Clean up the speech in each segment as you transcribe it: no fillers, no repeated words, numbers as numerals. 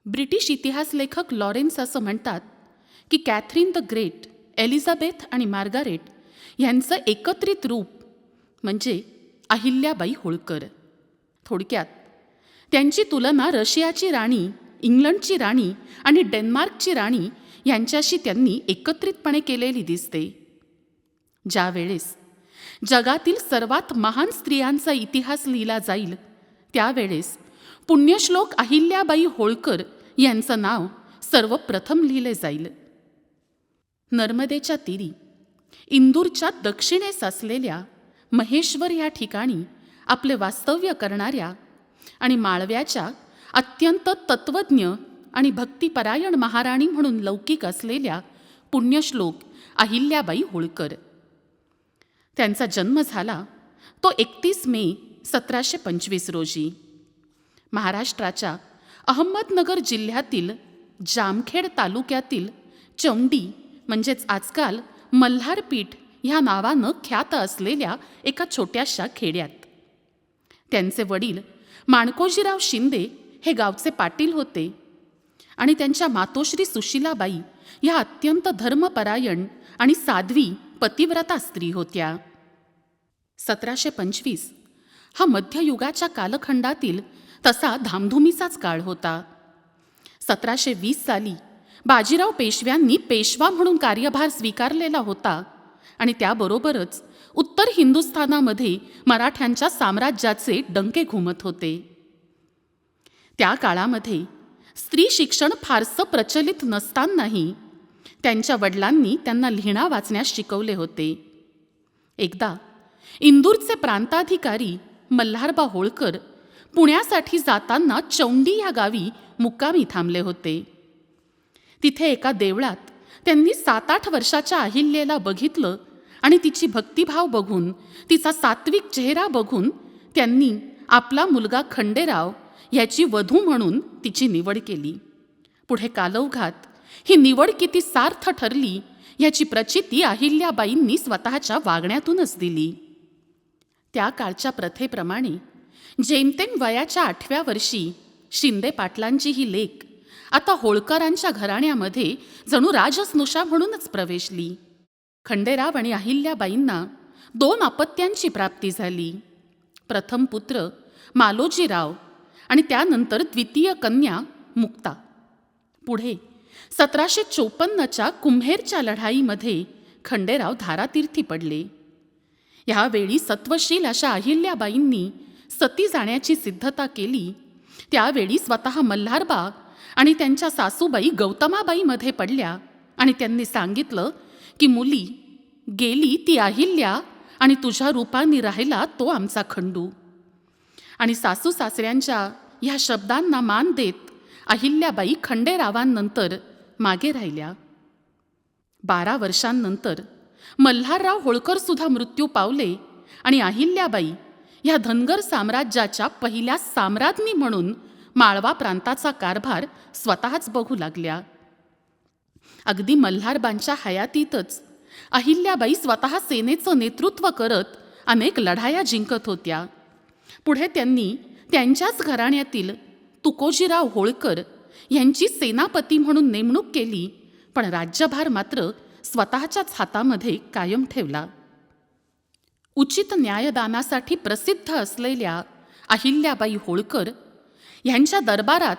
British इतिहास लेखक Lawrence असं म्हणतात की कॅथरीन द ग्रेट, एलिझाबेथ आणि मार्गारेट यांचं एकत्रित रूप म्हणजे अहिल्याबाई होळकर. थोडक्यात त्यांची तुलना रशियाची राणी, इंग्लंडची राणी आणि डेन्मार्कची राणी यांच्याशी त्यांनी एकत्रितपणे केलेली दिसते. ज्यावेळेस जगातील सर्वात महान स्त्रियांचा इतिहास लिहिला जाईल त्यावेळेस पुण्यश्लोक अहिल्याबाई होळकर यांचं नाव सर्वप्रथम लिहिले जाईल. नर्मदेच्या तीरी इंदूरच्या दक्षिणेस असलेल्या महेश्वर या ठिकाणी आपले वास्तव्य करणाऱ्या आणि माळव्याच्या अत्यंत तत्त्वज्ञ आणि भक्तिपरायण महाराणी म्हणून लौकिक असलेल्या पुण्यश्लोक अहिल्याबाई होळकर. त्यांचा जन्म झाला तो 31 मे 1725 रोजी. महाराष्ट्राच्या अहमदनगर जिल्ह्यातील जामखेड तालुक्यातील चौंडी म्हणजेच आजकाल मल्हारपीठ ह्या नावानं ख्यात असलेल्या एका छोट्याशा खेड्यात. त्यांचे वडील माणकोजीराव शिंदे हे गावचे पाटील होते आणि त्यांच्या मातोश्री सुशीलाबाई ह्या अत्यंत धर्मपरायण आणि साध्वी पतिव्रता स्त्री होत्या. 1725 हा मध्ययुगाच्या कालखंडातील तसा धामधुमीचाच काळ होता. 1720 साली बाजीराव पेशव्यांनी पेशवा म्हणून कार्यभार स्वीकारलेला होता आणि त्याबरोबरच उत्तर हिंदुस्थानामध्ये मराठ्यांच्या साम्राज्याचे डंके घुमत होते. त्या काळामध्ये स्त्री शिक्षण फारसं प्रचलित नसतानाही त्यांच्या वडिलांनी त्यांना लिहिणं वाचण्यास शिकवले होते. एकदा इंदूरचे प्रांताधिकारी मल्हारबा होळकर पुण्यासाठी जाताना चौंडी या गावी मुक्कामी थांबले होते. तिथे एका देवळात त्यांनी 7-8 वर्षाच्या अहिल्याला बघितलं आणि तिची भक्तिभाव बघून, तिचा सात्विक चेहरा बघून त्यांनी आपला मुलगा खंडेराव याची वधू म्हणून तिची निवड केली. पुढे कालौघात ही निवड किती सार्थ ठरली याची प्रचिती अहिल्याबाईंनी स्वतःच्या वागण्यातूनच दिली. त्या काळच्या प्रथेप्रमाणे जेमतेम वयाच्या 8व्या वर्षी शिंदे पाटलांची ही लेक आता होळकरांच्या घराण्यामध्ये जणू राजस्नुषा म्हणूनच प्रवेशली. खंडेराव आणि अहिल्याबाईंना 2 अपत्यांची प्राप्ती झाली. प्रथम पुत्र मालोजीराव आणि त्यानंतर द्वितीय कन्या मुक्ता. पुढे 1754च्या कुम्हेरच्या लढाईमध्ये खंडेराव धारातीर्थी पडले. ह्यावेळी सत्वशील अशा अहिल्याबाईंनी सती जाण्याची सिद्धता केली. त्यावेळी स्वतः मल्हारबा आणि त्यांच्या सासूबाई गौतमाबाईमध्ये पडल्या आणि त्यांनी सांगितलं की मुली, गेली ती अहिल्या आणि तुझ्या रूपाने राहिला तो आमचा खंडू. आणि सासू सासऱ्यांच्या ह्या शब्दांना मान देत अहिल्याबाई खंडेरावांनंतर मागे राहिल्या. 12 वर्षांनंतर मल्हारराव होळकर सुद्धा मृत्यू पावले आणि अहिल्याबाई ह्या धनगर साम्राज्याच्या पहिल्या साम्राज्ञी म्हणून माळवा प्रांताचा कारभार स्वतःच बघू लागल्या. अगदी मल्हारबांच्या हयातीतच अहिल्याबाई स्वतः सेनेचं नेतृत्व करत अनेक लढाया जिंकत होत्या. पुढे त्यांनी त्यांच्याच घराण्यातील तुकोजीराव होळकर यांची सेनापती म्हणून नेमणूक केली, पण राज्यभार मात्र स्वतःच्याच हातामध्ये कायम ठेवला. उचित न्यायदानासाठी प्रसिद्ध असलेल्या अहिल्याबाई होळकर यांच्या दरबारात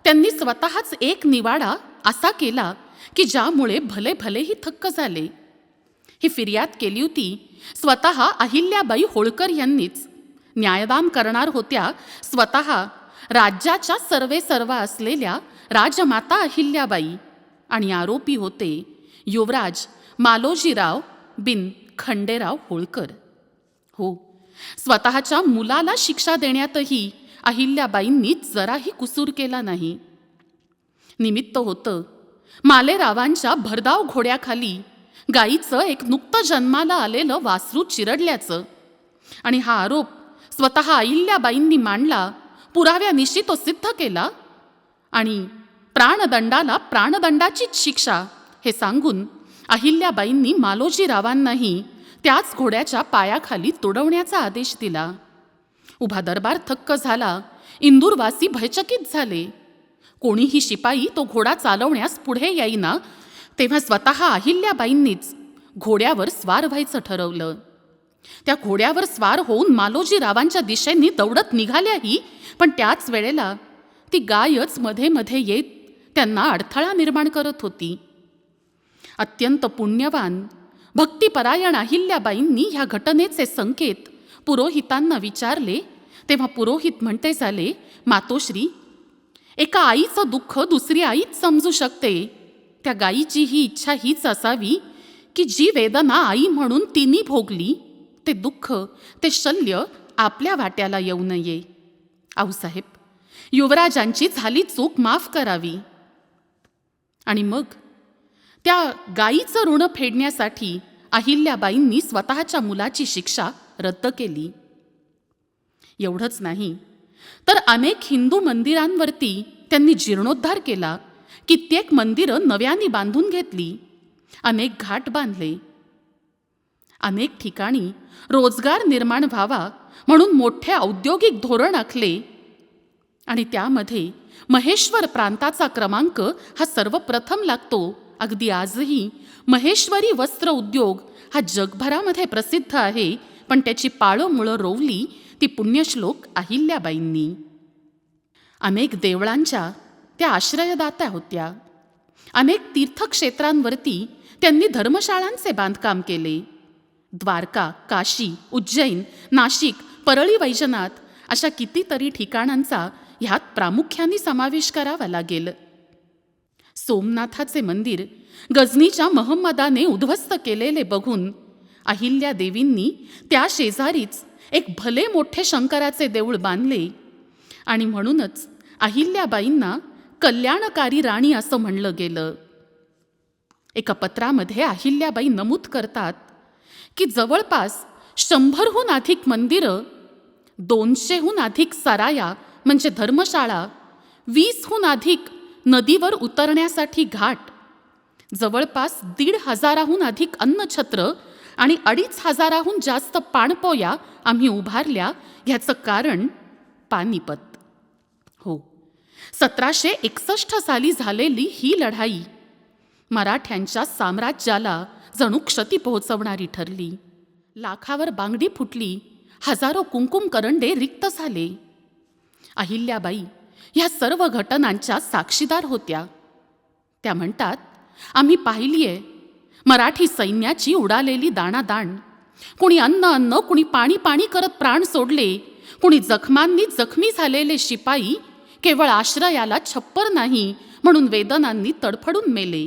त्यांनी स्वतःच एक निवाडा असा केला की ज्यामुळे भले भलेही थक्क झाले. ही फिर्याद केली होती स्वतः अहिल्याबाई होळकर यांनीच. न्यायदान करणार होत्या स्वतः राज्याच्या सर्वेसर्वा असलेल्या राजमाता अहिल्याबाई आणि आरोपी होते युवराज मालोजीराव बिन खंडेराव होळकर. हो, स्वतःच्या मुलाला शिक्षा देण्यातही अहिल्याबाईंनी जराही कुसूर केला नाही. निमित्त होतं मालेरावांच्या भरधाव घोड्याखाली गाईचं एक नुकतं जन्माला आलेलं वासरू चिरडल्याचं आणि हा आरोप स्वतः अहिल्याबाईंनी मांडला. पुराव्यानिशी तो सिद्ध केला आणि प्राणदंडाला प्राणदंडाचीच शिक्षा हे सांगून अहिल्याबाईंनी मालोजीरावांनाही त्याच घोड्याच्या पायाखाली तुडवण्याचा आदेश दिला. उभा दरबार थक्क झाला. इंदूरवासी भयचकित झाले. कोणीही शिपाई तो घोडा चालवण्यास पुढे येईना, तेव्हा स्वतः अहिल्याबाईंनीच घोड्यावर स्वार व्हायचं ठरवलं. त्या घोड्यावर स्वार होऊन मालोजी रावांच्या दिशेने दौडत निघाल्याही, पण त्याच वेळेला ती गायच मध्ये मध्ये येत त्यांना अडथळा निर्माण करत होती. अत्यंत पुण्यवान भक्तिपरायण अहिल्याबाईंनी ह्या घटनेचे संकेत पुरोहितांना विचारले, तेव्हा पुरोहित म्हणते झाले, मातोश्री, एका आईचं दुःख दुसरी आईच समजू शकते. त्या गायीची ही इच्छा हीच असावी की जी वेदना आई म्हणून तिने भोगली, ते दुःख, ते शल्य आपल्या वाट्याला येऊ नये. आऊसाहेब, युवराजांची झाली चूक माफ करावी. आणि मग त्या गायीचं ऋण फेडण्यासाठी अहिल्याबाईंनी स्वतःच्या मुलाची शिक्षा रद्द केली. एवढंच नाही तर अनेक हिंदू मंदिरांवरती त्यांनी जीर्णोद्धार केला. कित्येक मंदिरं नव्याने बांधून घेतली. अनेक घाट बांधले. अनेक ठिकाणी रोजगार निर्माण व्हावा म्हणून मोठे औद्योगिक धोरण आखले. आणि त्यामध्ये महेश्वर प्रांताचा क्रमांक हा सर्वप्रथम लागतो. अगदी आजही महेश्वरी वस्त्र उद्योग हा जगभरामध्ये प्रसिद्ध आहे, पण त्याची पाळंमुळं रोवली ती पुण्यश्लोक अहिल्याबाईंनी. अनेक देवळांच्या त्या आश्रयदात्या होत्या. अनेक तीर्थक्षेत्रांवरती त्यांनी धर्मशाळांचे बांधकाम केले. द्वारका, काशी, उज्जैन, नाशिक, परळी वैजनाथ अशा कितीतरी ठिकाणांचा ह्यात प्रामुख्याने समावेश करावा लागेल. सोमनाथाचे मंदिर गजनीच्या महम्मदाने उद्ध्वस्त केलेले बघून अहिल्यादेवींनी त्या शेजारीच एक भले मोठे शंकराचे देऊळ बांधले. आणि म्हणूनच अहिल्याबाईंना कल्याणकारी राणी असं म्हणलं गेलं. एका पत्रामध्ये अहिल्याबाई नमूद करतात की जवळपास 100हून अधिक मंदिरं, 200हून अधिक सराया म्हणजे धर्मशाळा, 20हून अधिक नदीवर उतरण्यासाठी घाट, जवळपास 1,500हून अधिक अन्नछत्र आणि 2,500हून जास्त पाणपोया आम्ही उभारल्या. ह्याचं कारण पानिपत. हो, 1761 साली झालेली ही लढाई मराठ्यांच्या साम्राज्याला जणू क्षती पोहोचवणारी ठरली. लाखावर बांगडी फुटली. हजारो कुंकुम करंडे रिक्त झाले. अहिल्याबाई ह्या सर्व घटनांच्या साक्षीदार होत्या. त्या म्हणतात, आम्ही पाहिलीये मराठी सैन्याची उडालेली दाणादाण. कुणी अन्न अन्न, कुणी पाणी पाणी करत प्राण सोडले. कुणी जखमांनी जखमी झालेले शिपाई केवळ आश्रयाला छप्पर नाही म्हणून वेदनांनी तडफडून मेले.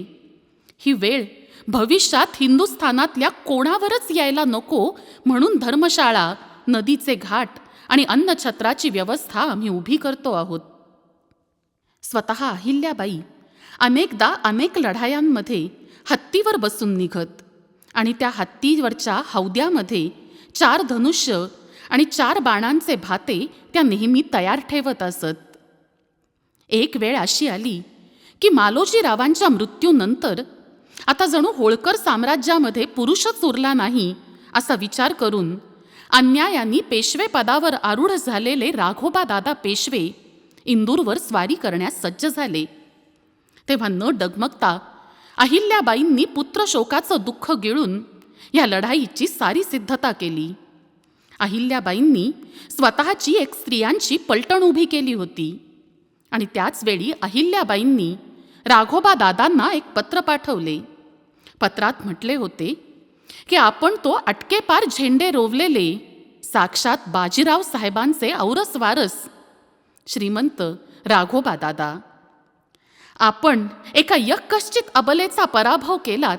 ही वेळ भविष्यात हिंदुस्थानातल्या कोणावरच यायला नको म्हणून धर्मशाळा, नदीचे घाट आणि अन्नछत्राची व्यवस्था आम्ही उभी करतो आहोत. स्वतः अहिल्याबाई अनेकदा अनेक लढायांमध्ये हत्तीवर बसून निघत आणि त्या हत्तीवरच्या हौद्यामध्ये 4 धनुष्य आणि 4 बाणांचे भाते त्या नेहमी तयार ठेवत असत. एक वेळ अशी आली की मालोजी रावांच्या मृत्यूनंतर आता जणू होळकर साम्राज्यामध्ये पुरुषच उरला नाही असा विचार करून अन्यायाने पेशवे पदावर आरूढ झालेले राघोबा दादा पेशवे इंदूरवर स्वारी करण्यास सज्ज झाले. तेव्हा न डगमगता अहिल्याबाईंनी पुत्रशोकाचं दुःख गिळून या लढाईची सारी सिद्धता केली. अहिल्याबाईंनी स्वतःची एक स्त्रियांची पलटण उभी केली होती. आणि त्याचवेळी अहिल्याबाईंनी राघोबा दादांना एक पत्र पाठवले. पत्रात म्हटले होते की आपण तो अटकेपार झेंडे रोवलेले साक्षात बाजीराव साहेबांचे औरस वारस श्रीमंत राघोबा दादा, आपण एका यक्कश्चित अबलेचा पराभव केलात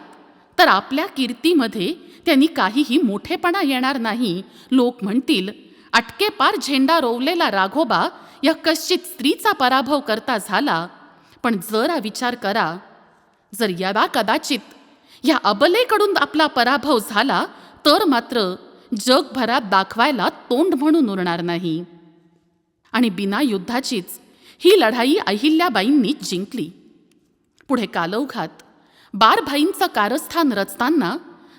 तर आपल्या कीर्तीमध्ये त्यांनी काहीही मोठेपणा येणार नाही. लोक म्हणतील, अटकेपार झेंडा रोवलेला राघोबा यक्कश्चित स्त्रीचा पराभव करता झाला. पण जरा विचार करा, जर यदा कदाचित या अबलेकडून आपला पराभव झाला तर मात्र जगभरात दाखवायला तोंड म्हणून उरणार नाही. आणि बिना युद्धाचीच ही लढाई अहिल्याबाईंनी जिंकली. पुढे कालौघात बारभाईंचं कारस्थान रचताना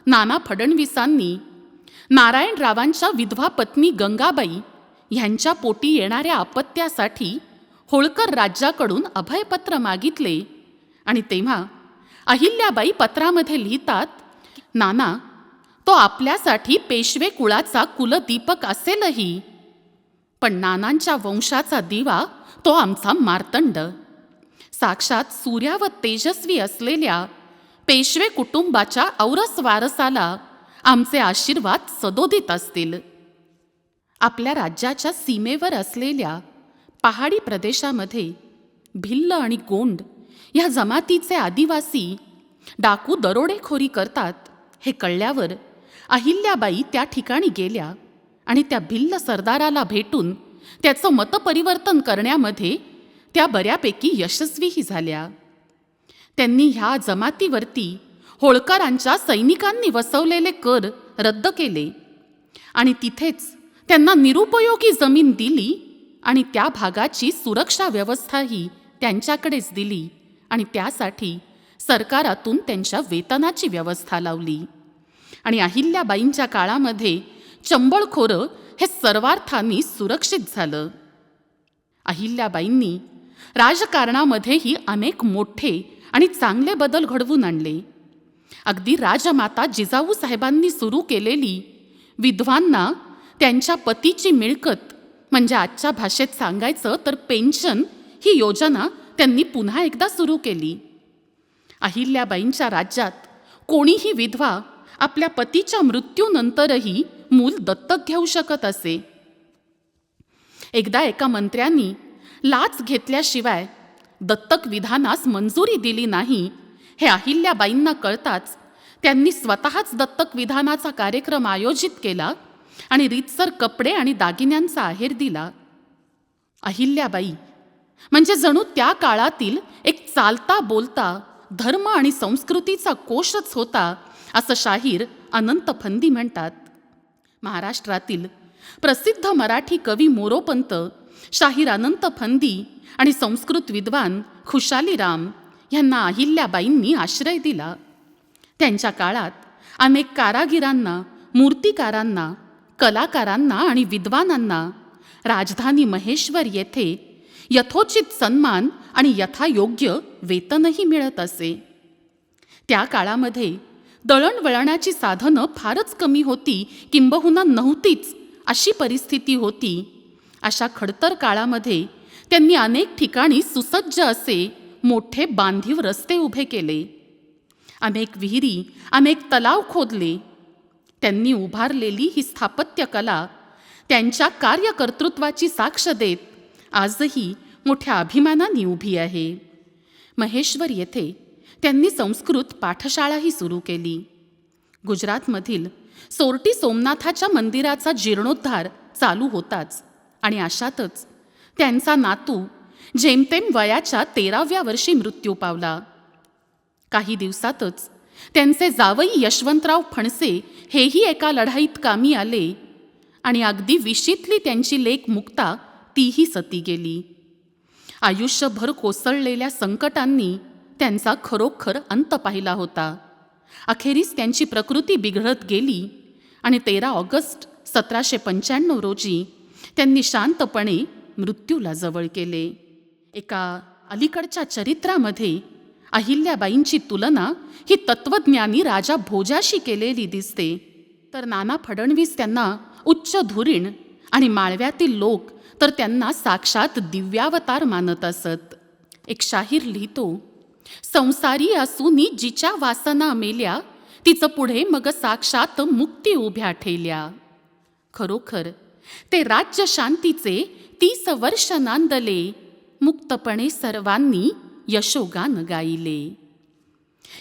नाना फडणवीसांनी नारायणरावांच्या विधवा पत्नी गंगाबाई ह्यांच्या पोटी येणाऱ्या अपत्यासाठी होळकर राज्याकडून अभयपत्र मागितले आणि तेव्हा अहिल्याबाई पत्रामध्ये लिहितात, नाना, तो आपल्यासाठी पेशवे कुळाचा कुलदीपक असेलही, पण नानांच्या वंशाचा दिवा तो आमचा मार्तंड. साक्षात सूर्यावत तेजस्वी असलेल्या पेशवे कुटुंबाच्या औरस वारसाला आमचे आशीर्वाद सदोदित असतील. आपल्या राज्याच्या सीमेवर असलेल्या पहाडी प्रदेशामध्ये भिल्ल आणि गोंड ह्या जमातीचे आदिवासी डाकू दरोडेखोरी करतात हे कळल्यावर अहिल्याबाई त्या ठिकाणी गेल्या आणि त्या भिल्ल सरदाराला भेटून त्याचं मतपरिवर्तन करण्यामध्ये त्या बऱ्यापैकी यशस्वीही झाल्या. त्यांनी ह्या जमातीवरती होळकरांच्या सैनिकांनी वसवलेले कर रद्द केले आणि तिथेच त्यांना निरुपयोगी जमीन दिली आणि त्या भागाची सुरक्षा व्यवस्थाही त्यांच्याकडेच दिली आणि त्यासाठी सरकारातून त्यांच्या वेतनाची व्यवस्था लावली. आणि अहिल्याबाईंच्या काळामध्ये चंबळखोरं हे सर्वार्थाने सुरक्षित झालं. अहिल्याबाईंनी राजकारणामध्येही अनेक मोठे आणि चांगले बदल घडवून आणले. अगदी राजमाता जिजाऊ साहेबांनी सुरू केलेली विधवांना त्यांच्या पतीची मिळकत म्हणजे आजच्या भाषेत सांगायचं तर पेन्शन ही योजना त्यांनी पुन्हा एकदा सुरू केली. अहिल्याबाईंच्या राज्यात कोणीही विधवा आपल्या पतीच्या मृत्यूनंतरही मूल दत्तक घेऊ शकत असे. एकदा एका मंत्र्यांनी लाच घेतल्याशिवाय दत्तक विधानास मंजुरी दिली नाही हे अहिल्याबाईंना कळताच त्यांनी स्वतःच दत्तक विधानाचा कार्यक्रम आयोजित केला आणि रीतसर कपडे आणि दागिन्यांचा आहेर दिला. अहिल्याबाई म्हणजे जणू त्या काळातील एक चालता बोलता धर्म आणि संस्कृतीचा कोशच होता असं शाहीर अनंत फंदी म्हणतात. महाराष्ट्रातील प्रसिद्ध मराठी कवी मोरोपंत, शाहीर अनंत फंदी आणि संस्कृत विद्वान खुशालीराम यांना अहिल्याबाईंनी आश्रय दिला. त्यांच्या काळात अनेक कारागिरांना, मूर्तिकारांना, कलाकारांना आणि विद्वानांना राजधानी महेश्वर येथे यथोचित सन्मान आणि यथायोग्य वेतनही मिळत असे. त्या काळामध्ये दळणवळणाची साधनं फारच कमी होती, किंबहुना नव्हतीच अशी परिस्थिती होती. अशा खडतर काळामध्ये त्यांनी अनेक ठिकाणी सुसज्ज असे मोठे बांधीव रस्ते उभे केले, अनेक विहिरी, अनेक तलाव खोदले. त्यांनी उभारलेली ही स्थापत्य कला त्यांच्या कार्यकर्तृत्वाची साक्ष देत आजही मोठ्या अभिमानाने उभी आहे. महेश्वर येथे त्यांनी संस्कृत पाठशाळाही सुरू केली. गुजरातमधील सोरटी सोमनाथाच्या मंदिराचा जीर्णोद्धार चालू होताच आणि अशातच त्यांचा नातू जेमतेम वयाच्या 13व्या वर्षी मृत्यू पावला. काही दिवसातच त्यांचे जावई यशवंतराव फणसे हेही एका लढाईत कामी आले आणि अगदी विशीतली त्यांची लेक मुक्ता तीही सती गेली. आयुष्यभर कोसळलेल्या संकटांनी त्यांचा खरोखर अंत पाहिला होता. अखेरीस त्यांची प्रकृती बिघडत गेली आणि 13 ऑगस्ट 1795 रोजी त्यांनी शांतपणे मृत्यूला जवळ केले. एका अलीकडच्या चरित्रामध्ये अहिल्याबाईंची तुलना ही तत्वज्ञानी राजा भोजाशी केलेली दिसते, तर नाना फडणवीस त्यांना उच्च धुरीण आणि माळव्यातील लोक तर त्यांना साक्षात दिव्यावतार मानत असत. एक शाहीर लिहितो, संसारी असूनी जिच्या वासना मेल्या, तिचं पुढे मग साक्षात मुक्ती उभ्या ठेल्या. खरोखर ते राज्य शांतीचे 30 वर्ष नांदले, मुक्तपणे सर्वांनी यशोगान गायले.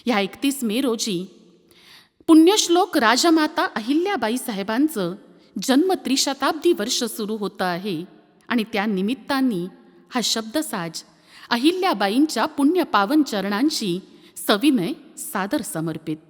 या 31 मे रोजी पुण्यश्लोक राजमाता अहिल्याबाई साहेबांचं जन्म त्रिशताब्दी वर्ष सुरू होतं आहे आणि त्या निमित्ताने हा शब्दसाज अहिल्याबाईंच्या पुण्यपावन चरणांशी सविनय सादर समर्पित.